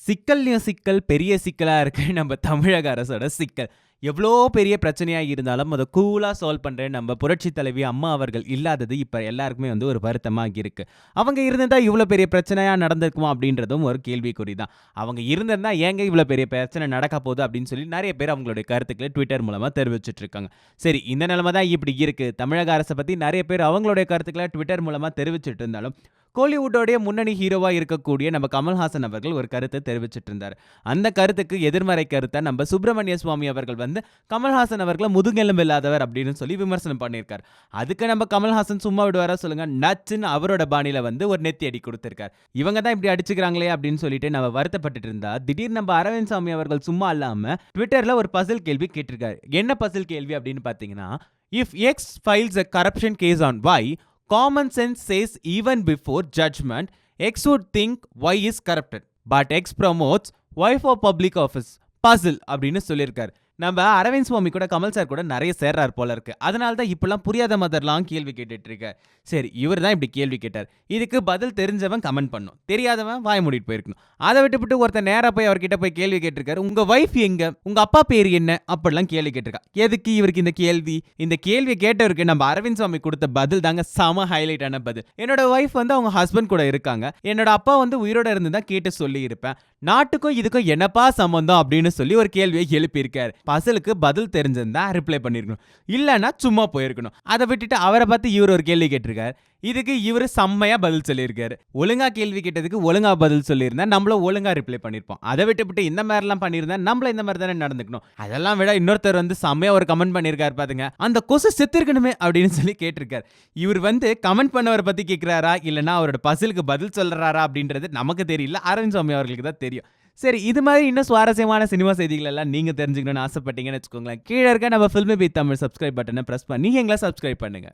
சிக்கல்லையும் சிக்கல், பெரிய சிக்கலா இருக்கு நம்ம தமிழக அரசோட சிக்கல். எவ்ளோ பெரிய பிரச்சனையா இருந்தாலும் அத கூலா சால்வ் பண்ற நம்ம புரட்சி தலைவி அம்மா அவர்கள் இல்லாதது இப்ப எல்லாருக்குமே ஒரு வருத்தமா இருக்கு. அவங்க இருந்திருந்தா இவ்ளோ பெரிய பிரச்சனையா நடந்திருக்குமா அப்படின்றதும் ஒரு கேள்விக்குறி தான். அவங்க இருந்திருந்தா ஏங்க இவ்ளோ பெரிய பிரச்சனை நடக்க போகுது அப்படின்னு சொல்லி நெறைய பேர் அவங்களுடைய கருத்துக்கள ட்விட்டர் மூலமா தெரிவிச்சுட்டு இருக்காங்க. சரி, இந்த நிலைமை தான் இப்படி இருக்கு. தமிழக அரச பத்தி நெறைய பேர் அவங்களுடைய கருத்துக்கள ட்விட்டர் மூலமா தெரிவிச்சுட்டு இருந்தாலும், கோலிவுட்டோடைய முன்னணி ஹீரோவா இருக்கக்கூடிய நம்ம கமல்ஹாசன் அவர்கள் ஒரு கருத்தை தெரிவிச்சிட்டு இருந்தார். அந்த கருத்துக்கு எதிர்மறை கருத்தா நம்ம சுப்பிரமணிய சுவாமி அவர்கள் கமல்ஹாசன் அவர்கள முதுகெலும்பு இல்லாதவர் அப்படின்னு சொல்லி விமர்சனம் பண்ணியிருக்கார். அதுக்கு நம்ம கமல்ஹாசன் சும்மா விடுவாரா சொல்லுங்க? நச்சுன்னு அவரோட பாணியில ஒரு நெத்தி அடி கொடுத்திருக்கார். இவங்க தான் இப்படி அடிச்சுக்கிறாங்களே அப்படின்னு சொல்லிட்டு நம்ம வருத்தப்பட்டு இருந்தா, திடீர்னு நம்ம அரவிந்த் சாமி அவர்கள் சும்மா இல்லாம ட்விட்டர்ல ஒரு பசில் கேள்வி கேட்டிருக்காரு. என்ன பசில் கேள்வி அப்படின்னு பாத்தீங்கன்னா, if X files a corruption case on Y, common sense says even before judgment, X would think Y is corrupted. But X promotes Y for public office. Puzzle அப்படின்னு சொல்லியிருக்காரு. நம்ம அரவிந்த் சுவாமி கூட கமல் சார் கூட நிறைய சேர்றார் போல இருக்கு. அதனால தான் இப்பெல்லாம் புரியாத மதர்லாம் கேள்வி கேட்டுட்டு இருக்கார். சரி, இவர் தான் இப்படி கேள்வி கேட்டார். இதுக்கு பதில் தெரிஞ்சவன் கமெண்ட் பண்ணும், தெரியாதவன் வாய் மூடிட்டு போயிருக்கணும். அதை விட்டுவிட்டு ஒருத்தர் நேரா போய் அவர்கிட்ட போய் கேள்வி கேட்டிருக்காரு. உங்க வைஃப் எங்க, உங்க அப்பா பேர் என்ன அப்படிலாம் கேள்வி கேட்டிருக்கா. எதுக்கு இவருக்கு இந்த கேள்வி? இந்த கேள்வி கேட்டவருக்கு நம்ம அரவிந்த் சுவாமி கொடுத்த பதில் தாங்க செம ஹைலைட்டான பதில். என்னோட வைஃப் அவங்க ஹஸ்பண்ட் கூட இருக்காங்க. என்னோட அப்பா உயிரோட இருந்து தான் கேட்டு சொல்லி இருப்பேன். நாட்டுக்கும் இதுக்கும் என்னப்பா சம்பந்தம் அப்படின்னு சொல்லி ஒரு கேள்வியை எழுப்பியிருக்காரு. பசலுக்கு பதில் தெரிஞ்சிருந்தா ரிப்ளை பண்ணிருக்கணும், இல்லன்னா சும்மா போயிருக்கணும். அதை விட்டுட்டு அவரை பார்த்து இவர் ஒரு கேள்வி கேட்டிருக்காரு. இதுக்கு இவரு செம்மையா பதில் சொல்லியிருக்காரு. ஒழுங்கா கேள்வி கேட்டதுக்கு ஒழுங்கா பதில் சொல்லியிருந்தா நம்மள ஒழுங்கா ரிப்ளை பண்ணிருப்போம். அதை விட்டுவிட்டு இந்த மாதிரிலாம் பண்ணியிருந்தா நம்மள இந்த மாதிரி தானே நடந்துக்கணும். அதெல்லாம் விட இன்னொருத்தர் செம்மையா ஒரு கமெண்ட் பண்ணியிருக்காரு பாத்துங்க. அந்த கொசு செத்துருக்கணுமே அப்படின்னு சொல்லி கேட்டிருக்காரு. இவர் கமெண்ட் பண்ணவரை பத்தி கேட்கிறாரா இல்லைன்னா அவரோட பசிலுக்கு பதில் சொல்றாரா அப்படின்றது நமக்கு தெரியல. அரவிந்த் சுவாமி அவர்களுக்கு தான் தெரியும். சரி, இது மாதிரி இன்னும் சுவாரஸ்யமான சினிமா செய்திகள் எல்லாம் நீங்க தெரிஞ்சுக்கணும்னு ஆசைப்பட்டீங்கன்னு வச்சுக்கோங்களேன், கீழே இருக்க நம்ம ஃபில்மி பீட் தமிழ் சப்ஸ்கிரைப் பட்டனை பிரஸ் பண்ணி எங்களை சப்ஸ்கிரைப் பண்ணுங்க.